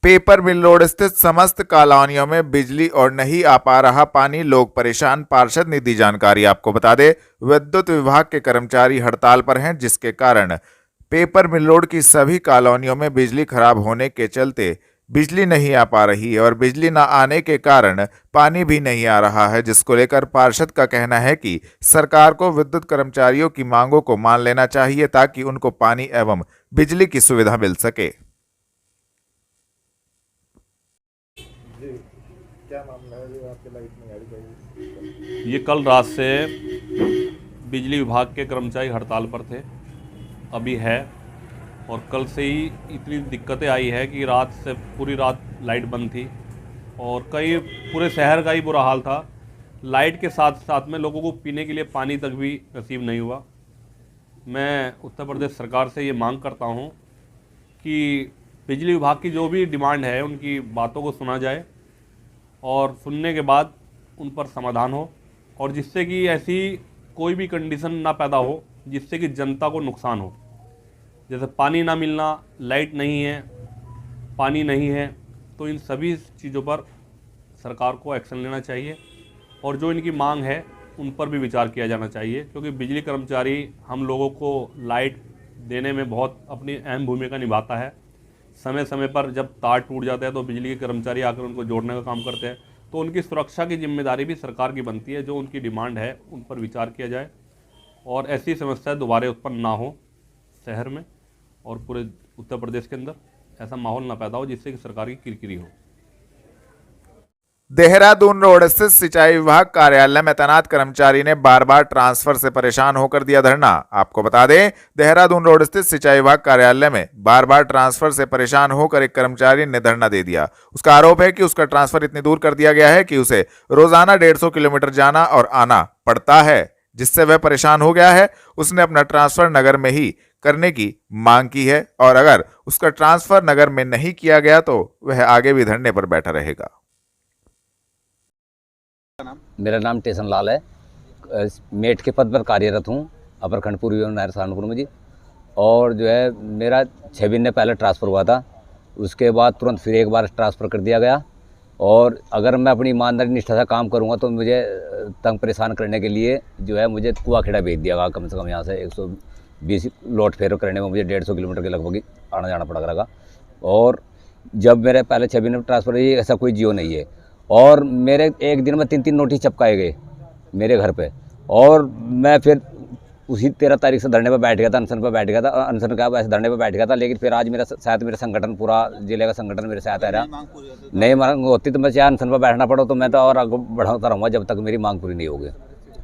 Paper mill road स्थित समस्त कॉलोनियों में बिजली और नहीं आ पा रहा पानी, लोग परेशान। पार्षद ने दी जानकारी। आपको बता दें, विद्युत विभाग के कर्मचारी हड़ताल पर हैं, जिसके कारण पेपर मिल रोड की सभी कॉलोनियों में बिजली खराब होने के चलते बिजली नहीं आ पा रही है और बिजली न आने के कारण पानी भी नहीं आ रहा है, जिसको लेकर पार्षद का कहना है कि सरकार को विद्युत कर्मचारियों की मांगों को मान लेना चाहिए ताकि उनको पानी एवं बिजली की सुविधा मिल सके। क्या मामला है जो आपके लाइट नहीं आ रही? ये कल रात से बिजली विभाग के कर्मचारी हड़ताल पर थे, अभी है, और कल से ही इतनी दिक्कतें आई है कि रात से पूरी रात लाइट बंद थी और कई पूरे शहर का ही बुरा हाल था। लाइट के साथ साथ में लोगों को पीने के लिए पानी तक भी नसीब नहीं हुआ। मैं उत्तर प्रदेश सरकार से ये मांग करता हूँ कि बिजली विभाग की जो भी डिमांड है उनकी बातों को सुना जाए और सुनने के बाद उन पर समाधान हो, और जिससे कि ऐसी कोई भी कंडीशन ना पैदा हो जिससे कि जनता को नुकसान हो। जैसे पानी ना मिलना, लाइट नहीं है, पानी नहीं है, तो इन सभी चीज़ों पर सरकार को एक्शन लेना चाहिए और जो इनकी मांग है उन पर भी विचार किया जाना चाहिए, क्योंकि बिजली कर्मचारी हम लोगों को लाइट देने में बहुत अपनी अहम भूमिका निभाता है। समय समय पर जब तार टूट जाते हैं तो बिजली के कर्मचारी आकर उनको जोड़ने का काम करते हैं, तो उनकी सुरक्षा की जिम्मेदारी भी सरकार की बनती है। जो उनकी डिमांड है उन पर विचार किया जाए और ऐसी समस्या दोबारा उत्पन्न ना हो शहर में और पूरे उत्तर प्रदेश के अंदर ऐसा माहौल ना पैदा हो जिससे कि सरकार की किरकिरी हो। देहरादून रोड स्थित सिंचाई विभाग कार्यालय में तैनात कर्मचारी ने बार बार ट्रांसफर से परेशान होकर दिया धरना। आपको बता दें, देहरादून रोड स्थित सिंचाई विभाग कार्यालय में बार बार ट्रांसफर से परेशान होकर एक कर्मचारी ने धरना दे दिया। उसका आरोप है कि उसका ट्रांसफर इतनी दूर कर दिया गया है कि उसे रोजाना 150 किलोमीटर जाना और आना पड़ता है, जिससे वह परेशान हो गया है। उसने अपना ट्रांसफर नगर में ही करने की मांग की है और अगर उसका ट्रांसफर नगर में नहीं किया गया तो वह आगे भी धरने पर बैठा रहेगा। मेरा नाम टेशन लाल है, मेट के पद पर कार्यरत हूँ अपर खंड पूर्वी एवं नहर सहारनपुर में जी। और जो है मेरा 6 महीने पहले ट्रांसफ़र हुआ था, उसके बाद तुरंत फिर एक बार ट्रांसफ़र कर दिया गया। और अगर मैं अपनी ईमानदारी निष्ठा से काम करूँगा तो मुझे तंग परेशान करने के लिए जो है मुझे कुआखेड़ा भेज दिया गया। कम से कम यहाँ से 120 लौट फेर करने में मुझे 150 किलोमीटर के लगभग आना जाना पड़ रहा। और जब मेरे पहले 6 महीने में ट्रांसफ़र हुई, ऐसा कोई जियो नहीं है। और मेरे एक दिन में 3-3 नोटिस चिपकाए गए मेरे घर पे, और मैं फिर उसी 13 तारीख से धरने पर बैठ गया था, अनशन पर बैठ गया था, अनशन का वैसे धरने पर बैठ गया था। लेकिन फिर आज मेरा संगठन, पूरा जिले का संगठन मेरे साथ आ रहा। नहीं मांग होती तो मैं चाहे अनशन पर बैठना पड़ो तो मैं तो और आगे बढ़ाता रहूँगा जब तक मेरी मांग पूरी नहीं होगी।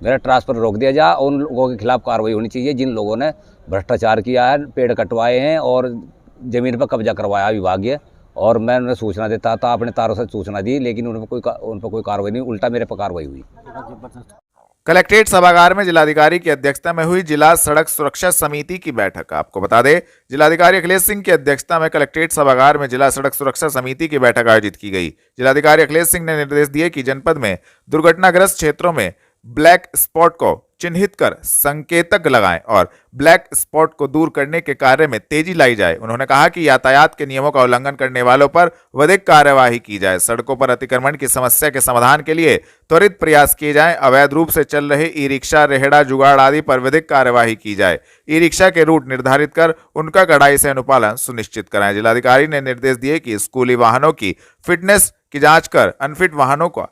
मेरा ट्रांसफ़र रोक दिया जाए, उन लोगों के खिलाफ कार्रवाई होनी चाहिए जिन लोगों ने भ्रष्टाचार किया है, पेड़ कटवाए हैं और ज़मीन पर कब्जा करवाया विभागीय। और मैं उन्हें सूचना देता था, अपने तारों से सूचना दी, लेकिन उन पर कोई कार्रवाई नहीं, उल्टा मेरे पर कार्रवाई हुई। कलेक्ट्रेट सभागार में जिलाधिकारी की अध्यक्षता में हुई जिला सड़क सुरक्षा समिति की बैठक। आपको बता दें, जिलाधिकारी अखिलेश सिंह की अध्यक्षता में कलेक्ट्रेट सभागार में जिला सड़क सुरक्षा समिति की बैठक आयोजित की गई। जिलाधिकारी अखिलेश सिंह ने निर्देश दिए कि जनपद में दुर्घटनाग्रस्त क्षेत्रों में ब्लैक स्पॉट को चिन्हित कर संकेतक लगाएं और ब्लैक स्पॉट को दूर करने के कार्य में तेजी लाई जाए। उन्होंने कहा कि यातायात के नियमों का उल्लंघन करने वालों पर विधिक कार्यवाही की जाए। सड़कों पर अतिक्रमण की समस्या के समाधान के लिए त्वरित प्रयास किए जाएं। अवैध रूप से चल रहे ई रिक्शा, रेहड़ा, जुगाड़ आदि पर विधिक कार्यवाही की जाए। ई रिक्शा के रूट निर्धारित कर उनका कड़ाई से अनुपालन सुनिश्चित कराएं। जिलाधिकारी ने निर्देश दिए कि स्कूली वाहनों की फिटनेस की जांच कर अनफिट वाहनों का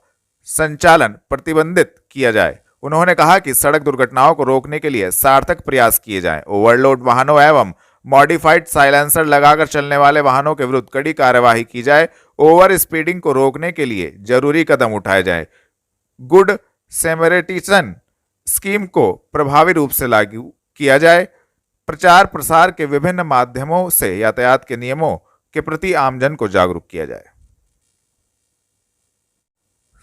संचालन प्रतिबंधित किया जाए। उन्होंने कहा कि सड़क दुर्घटनाओं को रोकने के लिए सार्थक प्रयास किए जाएं। ओवरलोड वाहनों एवं मॉडिफाइड साइलेंसर लगाकर चलने वाले वाहनों के विरुद्ध कड़ी कार्यवाही की जाए। ओवर स्पीडिंग को रोकने के लिए जरूरी कदम उठाए जाए। गुड सैमरिटन स्कीम को प्रभावी रूप से लागू किया जाए। प्रचार प्रसार के विभिन्न माध्यमों से यातायात के नियमों के प्रति आमजन को जागरूक किया जाए।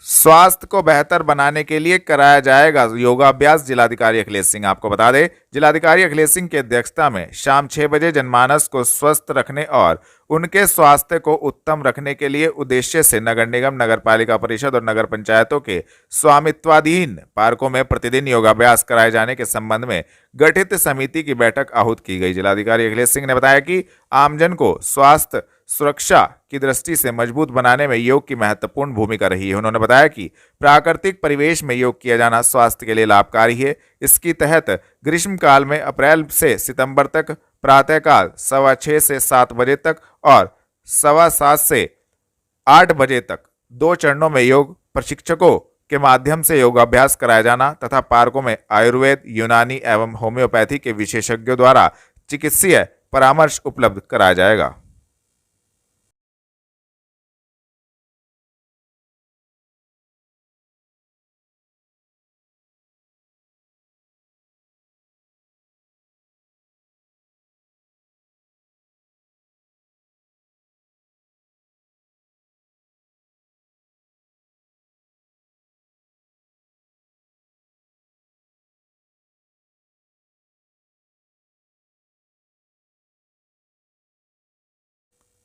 स्वास्थ्य को बेहतर बनाने के लिए कराया जाएगा योगाभ्यास। जिलाधिकारी अखिलेश सिंह। आपको बता दें, जिलाधिकारी अखिलेश सिंह की अध्यक्षता में शाम 6 बजे जनमानस को स्वस्थ रखने और उनके स्वास्थ्य को उत्तम रखने के लिए उद्देश्य से नगर निगम, नगर पालिका परिषद और नगर पंचायतों के स्वामित्वाधीन पार्कों में प्रतिदिन योगाभ्यास कराए जाने के संबंध में गठित समिति की बैठक आहूत की गई। जिलाधिकारी अखिलेश सिंह ने बताया कि आमजन को स्वास्थ्य सुरक्षा की दृष्टि से मजबूत बनाने में योग की महत्वपूर्ण भूमिका रही है। उन्होंने बताया कि प्राकृतिक परिवेश में योग किया जाना स्वास्थ्य के लिए लाभकारी है। इसके तहत ग्रीष्मकाल में अप्रैल से सितंबर तक प्रातःकाल 6:15 से 7 बजे तक और 7:15 से 8 बजे तक 2 चरणों में योग प्रशिक्षकों के माध्यम से योगाभ्यास कराया जाना तथा पार्कों में आयुर्वेद, यूनानी एवं होम्योपैथी के विशेषज्ञों द्वारा चिकित्सीय परामर्श उपलब्ध कराया जाएगा।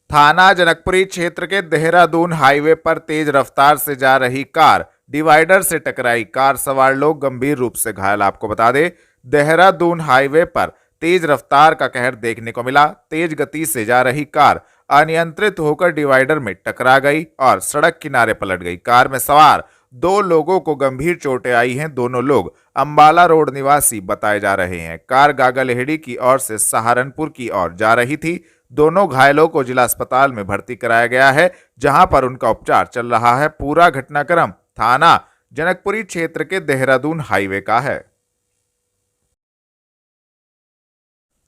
थाना जनकपुरी क्षेत्र के देहरादून हाईवे पर तेज रफ्तार से जा रही कार डिवाइडर से टकराई। कार सवार लोग गंभीर रूप से घायल। आपको बता दें, देहरादून हाईवे पर तेज रफ्तार का कहर देखने को मिला। तेज गति से जा रही कार अनियंत्रित होकर डिवाइडर में टकरा गई और सड़क किनारे पलट गई। कार में सवार 2 लोगों को गंभीर चोटें आई हैं। दोनों लोग अंबाला रोड निवासी बताए जा रहे हैं। कार गागालेहड़ी की ओर से सहारनपुर की ओर जा रही थी। दोनों घायलों को जिला अस्पताल में भर्ती कराया गया है, जहां पर उनका उपचार चल रहा है। पूरा घटनाक्रम थाना जनकपुरी क्षेत्र के देहरादून हाईवे का है।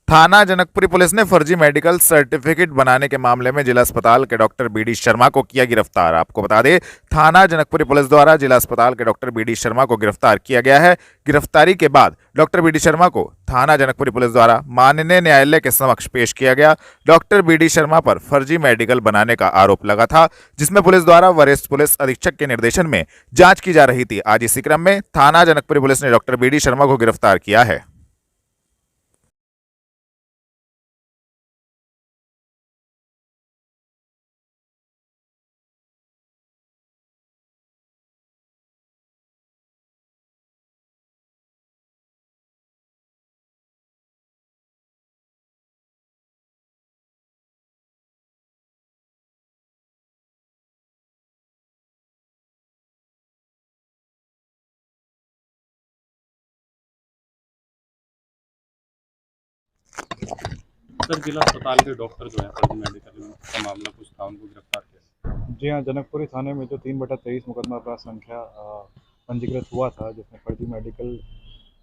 थाना जनकपुरी पुलिस ने फर्जी मेडिकल सर्टिफिकेट बनाने के मामले में जिला अस्पताल के डॉक्टर बीडी शर्मा को किया गिरफ्तार। आपको बता दें, थाना जनकपुरी पुलिस द्वारा जिला अस्पताल के डॉक्टर बीडी शर्मा को गिरफ्तार किया गया है। गिरफ्तारी के बाद डॉक्टर बीडी शर्मा को थाना जनकपुरी पुलिस द्वारा माननीय न्यायालय के समक्ष पेश किया गया। डॉक्टर बीडी शर्मा पर फर्जी मेडिकल बनाने का आरोप लगा था, जिसमें पुलिस द्वारा वरिष्ठ पुलिस अधीक्षक के निर्देशन में जांच की जा रही थी। आज इसी क्रम में थाना जनकपुरी पुलिस ने डॉक्टर बीडी शर्मा को गिरफ्तार किया है। सर, जिला अस्पताल के डॉक्टर जो है फर्जी मेडिकल का मामला कुछ था, उनको गिरफ्तार किया। जी हाँ, जनकपुरी थाने में जो 3/23 मुकदमा अपराध संख्या पंजीकृत हुआ था, जिसमें फर्जी मेडिकल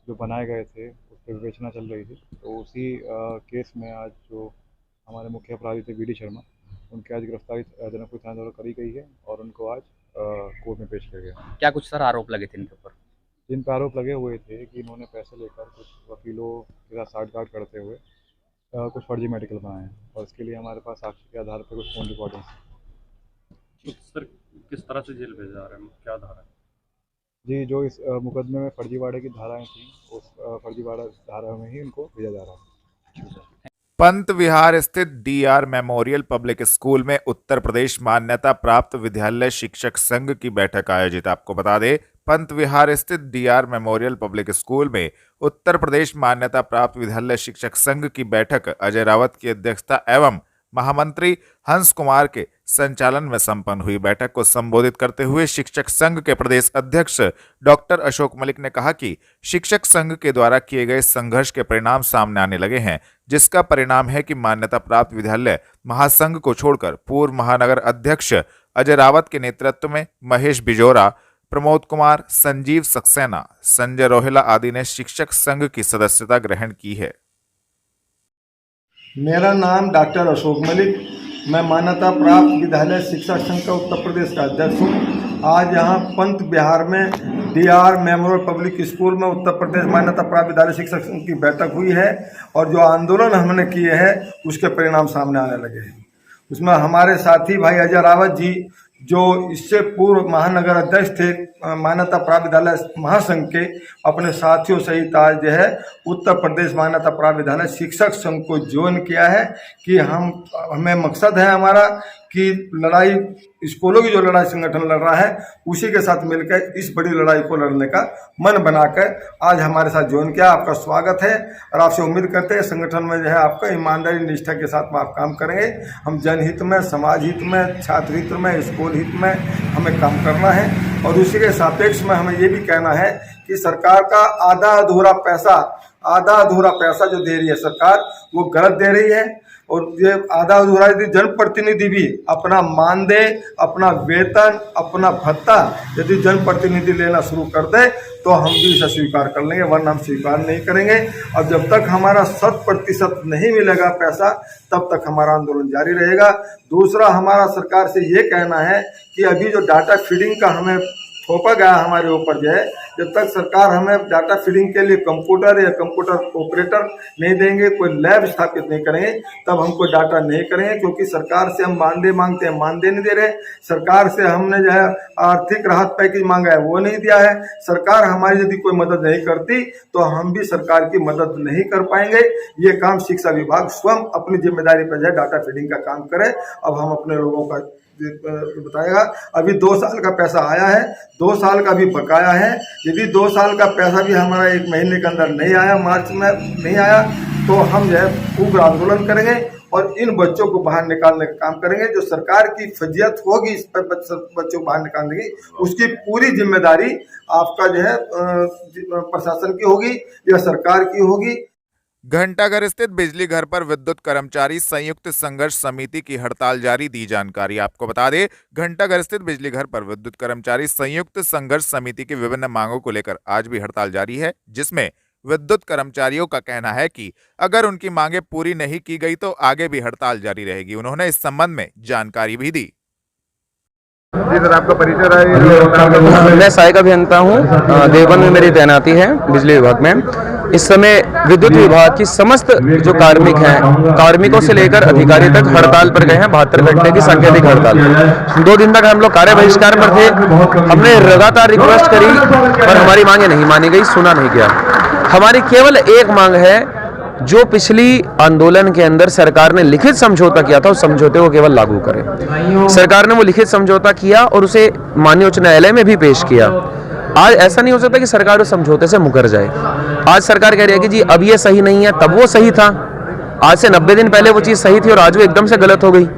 जो बनाए गए थे उस पर विवेचना चल रही थी, तो उसी केस में आज जो हमारे मुख्य अपराधी थे बीडी शर्मा, उनकी आज गिरफ्तारी जनकपुरी थाने द्वारा करी गई है और उनको आज कोर्ट में पेश किया गया। क्या कुछ सर आरोप लगे थे इनके ऊपर? जिन पर आरोप लगे हुए थे कि इन्होंने पैसे लेकर कुछ वकीलों के साथ साठगांठ करते हुए कुछ फर्जी मेडिकल बनाए हैं और इसके लिए हमारे पास साक्ष्य के आधार पर कुछ फोन रिकॉर्डिंग्स हैं। तो सर, किस तरह से जेल भेजा जा रहा है, क्या धारा है? जी, जो इस मुकदमे में फर्जीवाड़े की धाराएं थी, उस फर्जीवाड़ा धारा में ही उनको भेजा जा रहा है। पंत विहार स्थित डीआर मेमोरियल पब्लिक स्कूल में उत्तर प्रदेश मान्यता प्राप्त विद्यालय शिक्षक संघ की बैठक आयोजित। आपको बता दें, पंत विहार स्थित डीआर मेमोरियल पब्लिक स्कूल में उत्तर प्रदेश मान्यता प्राप्त विद्यालय शिक्षक संघ की बैठक अजय रावत की अध्यक्षता एवं महामंत्री हंस कुमार के संचालन में संपन्न हुई। बैठक को संबोधित करते हुए शिक्षक संघ के प्रदेश अध्यक्ष डॉक्टर अशोक मलिक ने कहा कि शिक्षक संघ के द्वारा किए गए संघर्ष के परिणाम सामने आने लगे हैं, जिसका परिणाम है कि मान्यता प्राप्त विद्यालय महासंघ को छोड़कर पूर्व महानगर अध्यक्ष अजय रावत के नेतृत्व में महेश बिजोरा, प्रमोद कुमार, संजीव सक्सेना, संजय रोहिला आदि ने शिक्षक संघ की सदस्यता ग्रहण की है। मेरा नाम डॉक्टर अशोक मलिक, मैं मान्यता प्राप्त विद्यालय शिक्षक संघ का उत्तर प्रदेश का अध्यक्ष हूँ। आज यहाँ पंत बिहार में डीआर मेमोरियल पब्लिक स्कूल में उत्तर प्रदेश मान्यता प्राप्त विद्यालय शिक्षक संघ की बैठक हुई है और जो आंदोलन हमने किए हैं उसके परिणाम सामने आने लगे हैं। उसमें हमारे साथी भाई अजय रावत जी, जो इससे पूर्व महानगर अध्यक्ष थे मान्यता प्राप्त विद्यालय महासंघ के, अपने साथियों सहित आज जो है उत्तर प्रदेश मान्यता प्राप्त विद्यालय शिक्षक संघ को ज्वाइन किया है कि हमें मकसद है हमारा कि लड़ाई स्कूलों की जो लड़ाई संगठन लड़ रहा है उसी के साथ मिलकर इस बड़ी लड़ाई को लड़ने का मन बनाकर आज हमारे साथ ज्वाइन किया। आपका स्वागत है और आपसे उम्मीद करते हैं संगठन में जो है आपका ईमानदारी निष्ठा के साथ में आप काम करेंगे। हम जनहित में, समाज हित में, छात्र हित में, स्कूल हित में हमें काम करना है और उसी के सापेक्ष में हमें ये भी कहना है कि सरकार का आधा अधूरा पैसा जो दे रही है सरकार वो गलत दे रही है। और ये आधा अधूरा यदि जनप्रतिनिधि भी अपना मानदेय, अपना वेतन, अपना भत्ता यदि जनप्रतिनिधि लेना शुरू कर दे तो हम भी इसे स्वीकार कर लेंगे, वरना हम स्वीकार नहीं करेंगे। और जब तक हमारा 100% नहीं मिलेगा पैसा तब तक हमारा आंदोलन जारी रहेगा। दूसरा, हमारा सरकार से ये कहना है कि अभी जो डाटा फीडिंग का हमें थोपा गया हमारे ऊपर जो है, जब तक सरकार हमें डाटा फीडिंग के लिए कंप्यूटर या कंप्यूटर ऑपरेटर नहीं देंगे, कोई लैब स्थापित नहीं करेंगे, तब हम कोई डाटा नहीं करेंगे। क्योंकि सरकार से हम मानदेय मांगते हैं, मानदेय नहीं दे रहे। सरकार से हमने जो है आर्थिक राहत पैकेज मांगा है वो नहीं दिया है। सरकार हमारी यदि कोई मदद नहीं करती तो हम भी सरकार की मदद नहीं कर पाएंगे। ये काम शिक्षा विभाग स्वयं अपनी जिम्मेदारी पर जो है डाटा फीडिंग का काम करे। अब हम अपने लोगों का बताएगा। अभी 2 साल का पैसा आया है, 2 साल का भी बकाया है। यदि 2 साल का पैसा भी हमारा 1 महीने के अंदर नहीं आया, मार्च में नहीं आया, तो हम जो है उग्र आंदोलन करेंगे और इन बच्चों को बाहर निकालने का काम करेंगे। जो सरकार की फजियत होगी इस पर बच्चों को बाहर निकालने की, उसकी पूरी जिम्मेदारी आपका जो है प्रशासन की होगी या सरकार की होगी। घंटाघर स्थित बिजली घर पर विद्युत कर्मचारी संयुक्त संघर्ष समिति की हड़ताल जारी। दी जानकारी आपको बता दें, घंटाघर स्थित बिजली घर पर विद्युत कर्मचारी संयुक्त संघर्ष समिति की विभिन्न मांगों को लेकर आज भी हड़ताल जारी है, जिसमें विद्युत कर्मचारियों का कहना है कि अगर उनकी मांगे पूरी नहीं की गई तो आगे भी हड़ताल जारी रहेगी। उन्होंने इस संबंध में जानकारी भी दी। जी सर, आपका परिचय रहा? मैं सहायक अभियंता हूँ, देवबंद में मेरी तैनाती है बिजली विभाग में। इस समय विद्युत विभाग की समस्त जो कार्मिक हैं, कार्मिकों से लेकर अधिकारी तक हड़ताल पर गए हैं। 72 घंटे की सांकेतिक हड़ताल। 2 दिन तक हम लोग कार्य बहिष्कार पर थे। हमने लगातार रिक्वेस्ट करी पर हमारी मांगे नहीं मानी गई, सुना नहीं गया। हमारी केवल एक मांग है, जो पिछली आंदोलन के अंदर सरकार ने लिखित समझौता किया था उस समझौते को केवल लागू करें। सरकार ने वो लिखित समझौता किया और उसे माननीय उच्च न्यायालय में भी पेश किया। आज ऐसा नहीं हो सकता कि सरकार उस समझौते से मुकर जाए। आज सरकार कह रही है कि जी अब ये सही नहीं है, तब वो सही था। आज से 90 दिन पहले वो चीज सही थी और आज वो एकदम से गलत हो गई।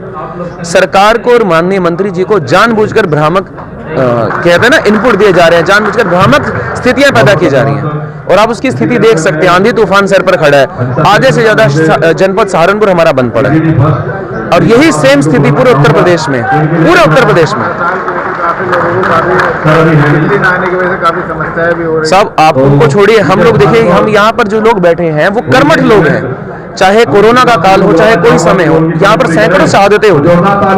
सरकार को और माननीय मंत्री जी को जानबूझकर भ्रामक कहते हैं ना, इनपुट दिए जा रहे हैं, जानबूझकर भ्रामक स्थितियां पैदा की जा रही हैं। और आप उसकी स्थिति देख सकते हैं, आंधी तूफान सर पर खड़ा है। आधे से ज्यादा जनपद सहारनपुर हमारा बंद पड़ा है और यही सेम स्थिति पूरे उत्तर प्रदेश में, पूरे उत्तर प्रदेश में। सब आप उनको छोड़िए, हम लोग देखिए, हम यहाँ पर जो लोग बैठे हैं वो कर्मठ लोग हैं। चाहे कोरोना का काल हो, चाहे कोई समय हो, यहाँ पर सैकड़ों शहादतें हो।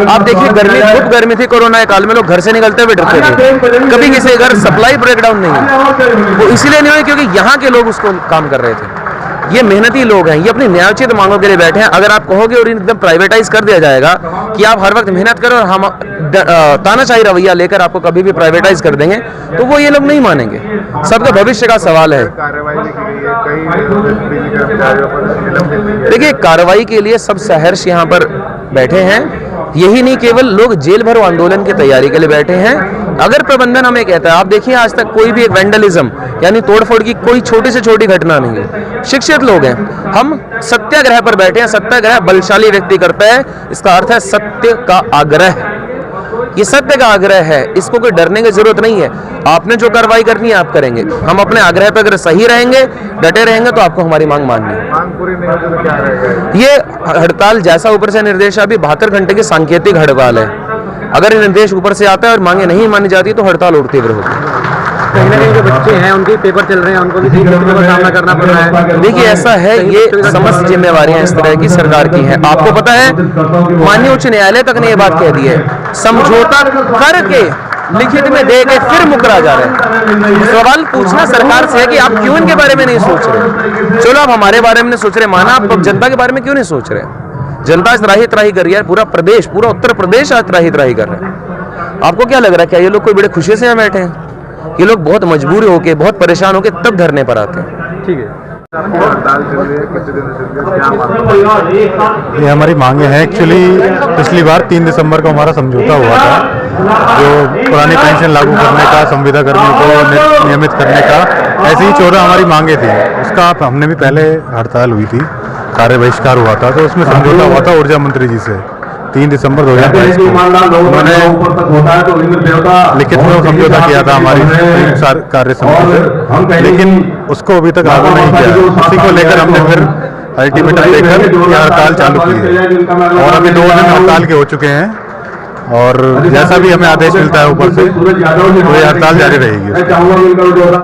आप देखिए, गर्मी, खूब गर्मी थी कोरोना के काल में, लोग घर से निकलते हुए डरते थे। कभी किसी घर सप्लाई ब्रेकडाउन नहीं है। वो इसलिए नहीं हुई क्योंकि यहाँ के लोग उसको काम कर रहे थे। ये मेहनती लोग हैं, ये अपनी न्यायोचित मांगों के लिए बैठे हैं। अगर आप कहोगे और एकदम प्राइवेटाइज कर दिया जाएगा कि आप हर वक्त मेहनत करो और हम तानाशाही रवैया लेकर आपको कभी भी प्राइवेटाइज कर देंगे, तो वो ये लोग नहीं मानेंगे। सबके भविष्य का सवाल है। देखिए, कार्रवाई के लिए सब सहर्ष यहाँ पर बैठे हैं। यही नहीं, केवल लोग जेल भरो आंदोलन की तैयारी के लिए बैठे हैं। अगर प्रबंधन हमें कहता है, आप देखिए आज तक कोई भी एक वैंडलिज्म यानी तोड़फोड़ की कोई छोटी से छोटी घटना नहीं है। शिक्षित लोग हैं, हम सत्याग्रह पर बैठे हैं। सत्याग्रह बलशाली व्यक्ति करता है, इसका अर्थ है सत्य का आग्रह। ये सत्य का आग्रह है, इसको कोई डरने की जरूरत नहीं है। आपने जो कार्रवाई करनी है आप करेंगे। हम अपने आग्रह पर अगर सही रहेंगे, डटे रहेंगे, तो आपको हमारी मांग माननी है। मांग पूरी नहीं होती तो क्या रहेगा? ये हड़ताल जैसा ऊपर से निर्देश है, अभी 72 घंटे की सांकेतिक हड़ताल है। अगर ये निर्देश ऊपर से आता है और मांगे नहीं मानी जाती तो हड़ताल और तीव्र होगी। कहीं ना कहीं जो बच्चे हैं उनके पेपर चल रहे हैं, उनको भी दिक्कतों का सामना करना पड़ रहा है। देखिए, ऐसा है, ये समस्त जिम्मेवारियां इस तरह की सरकार की हैं। आपको पता है, माननीय उच्च न्यायालय तक ने ये बात कह दी है, समझौता करके लिखित में दे के फिर मुकरा जा रहे हैं। सवाल पूछना सरकार से है कि आप क्यों इनके बारे में नहीं सोच रहे। चलो, आप हमारे बारे में नहीं सोच रहे, माना, आप जनता के बारे में क्यों नहीं सोच रहे? जनता त्राही त्राही कर रही है, पूरा प्रदेश, पूरा उत्तर प्रदेश आज त्राही त्राही कर रहा है। आपको क्या लग रहा है, क्या ये लोग कोई बड़े खुशी से यहाँ बैठे हैं? ये लोग बहुत मजबूर होके, बहुत परेशान होके तब धरने पर आते हैं। ठीक है। आपकी हड़ताल चल रही है, कितने दिन से चल रही है, क्या मांग? ये हमारी मांगे हैं। एक्चुअली पिछली बार 3 दिसंबर को हमारा समझौता हुआ था, जो पुरानी पेंशन लागू करने का, संविदा कर्मियों को नियमित करने का, ऐसी ही 14 हमारी मांगे थी। उसका हमने भी पहले हड़ताल हुई थी, कार्य बहिष्कार हुआ था, तो उसमें समझौता हुआ था ऊर्जा मंत्री जी से 3 दिसंबर 2022 को। उन्होंने लिखित में समझौता किया था हमारी कार्य समिति से, लेकिन उसको अभी तक लागू नहीं किया। उसी को लेकर हमने फिर अल्टीमेटम देकर ये हड़ताल चालू की है और अभी 2 दिन हड़ताल के हो चुके हैं और जैसा भी हमें आदेश मिलता है ऊपर से, तो ये हड़ताल जारी रहेगी।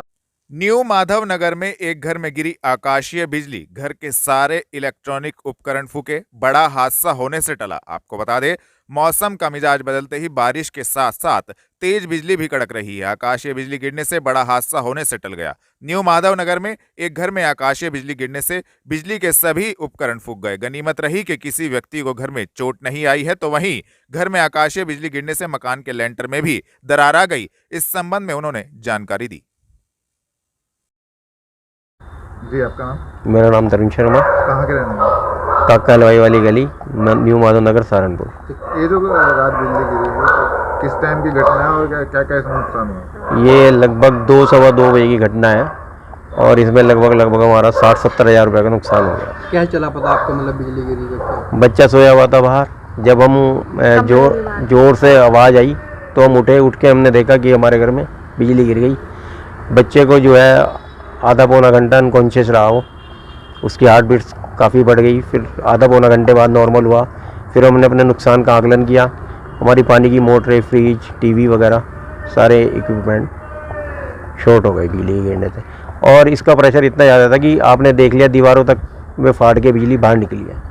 न्यू माधव नगर में एक घर में गिरी आकाशीय बिजली, घर के सारे इलेक्ट्रॉनिक उपकरण फूके, बड़ा हादसा होने से टला। आपको बता दें, मौसम का मिजाज बदलते ही बारिश के साथ साथ तेज बिजली भी कड़क रही है। आकाशीय बिजली गिरने से बड़ा हादसा होने से टल गया। न्यू माधव नगर में एक घर में आकाशीय बिजली गिरने से बिजली के सभी उपकरण फूक गए। गनीमत रही कि किसी व्यक्ति को घर में चोट नहीं आई है, तो वहीं घर में आकाशीय बिजली गिरने से मकान के लेंटर में भी दरार आ गई। इस संबंध में उन्होंने जानकारी दी। जी, आपका नाम? मेरा नाम तरुण शर्मा, कहाँ के रहने वाले? काका हलवाई वाली गली, न्यू माधव नगर, सहारनपुर। ये जो रात बिजली गिरी है, तो किस टाइम की घटना है और क्या क्या इसमें नुकसान हुआ? ये लगभग 2 सवा 2 बजे की घटना है और इसमें लगभग हमारा 60-70 हज़ार रुपये का नुकसान हो गया। क्या चला पता आपको, मतलब बिजली गिरी जब? बच्चा सोया हुआ था बाहर, जब हम जोर से आवाज़ आई तो हम उठ के हमने देखा कि हमारे घर में बिजली गिर गई। बच्चे को जो है आधा पौना घंटा अनकॉन्शियस रहा हो, उसकी हार्ट बीट्स काफ़ी बढ़ गई, फिर आधा पौना घंटे बाद नॉर्मल हुआ। फिर हमने अपने नुकसान का आकलन किया। हमारी पानी की मोटरें, फ्रिज, टीवी वगैरह सारे इक्विपमेंट शॉर्ट हो गए बिजली गिरने से, और इसका प्रेशर इतना ज़्यादा था कि आपने देख लिया दीवारों तक में फाड़ के बिजली बाहर निकली है।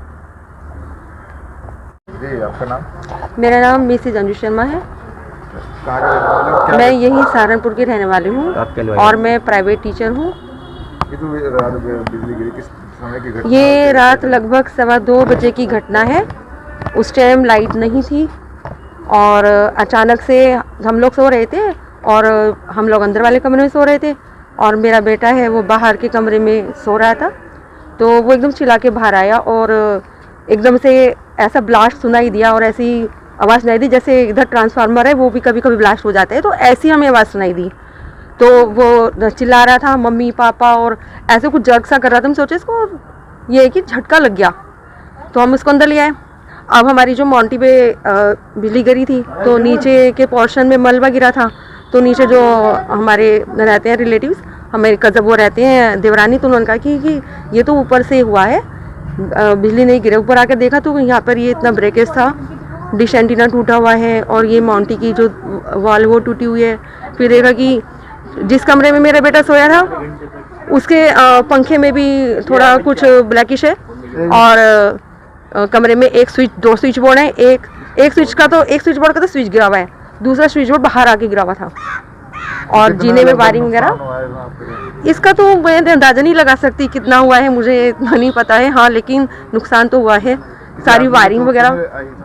जी, आपका नाम? मेरा नाम मिसेज अंजू शर्मा है। कहाँ के रहने वाले हो? मैं यही सहारनपुर की रहने वाली हूँ और मैं प्राइवेट टीचर हूँ। ये तो रात बिजली गिरी किस समय की घटना? ये रात लगभग 2:15 बजे की घटना है। उस टाइम लाइट नहीं थी और अचानक से हम लोग सो रहे थे और हम लोग अंदर वाले कमरे में सो रहे थे और मेरा बेटा है वो बाहर के कमरे में सो रहा था। तो वो एकदम चिल्ला के बाहर आया और एकदम से ऐसा ब्लास्ट सुनाई दिया और ऐसी आवाज़ सुनाई दी जैसे इधर ट्रांसफार्मर है वो भी कभी कभी ब्लास्ट हो जाता है, तो ऐसी हमें आवाज़ सुनाई दी। तो वो चिल्ला रहा था मम्मी पापा और ऐसे कुछ जर्क सा कर रहा था। हम सोचे इसको ये है कि झटका लग गया, तो हम इसको अंदर ले आए। अब हमारी जो मोंटी पे बिजली गिरी थी तो नीचे के पोर्शन में मलबा गिरा था, तो नीचे जो हमारे रहते हैं रिलेटिव्स, हमारे कज़ब वो रहते हैं देवरानी, तो उन्होंने कहा कि ये तो ऊपर से हुआ है, बिजली नहीं गिरे। ऊपर आकर देखा तो यहाँ पर ये इतना ब्रेकेज था, डिश एंटीना टूटा हुआ है और ये मोंटी की जो वॉल वो टूटी हुई है। फिर देखा कि जिस कमरे में मेरा बेटा सोया था उसके पंखे में भी थोड़ा कुछ ब्लैकिश है और कमरे में दो स्विच बोर्ड है। एक स्विच बोर्ड का तो स्विच गिरा हुआ है, दूसरा स्विच बोर्ड बाहर आके गिरा हुआ था और जीने में वायरिंग वगैरह इसका तो मैं अंदाजा नहीं लगा सकती कितना हुआ है, मुझे इतना नहीं पता है। हाँ, लेकिन नुकसान तो हुआ है। सारी वायरिंग वगैरह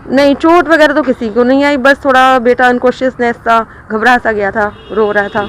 नहीं, चोट वगैरह तो किसी को नहीं आई, बस थोड़ा बेटा अनकॉन्शियसनेस था, घबरा सा गया था, रो रहा था।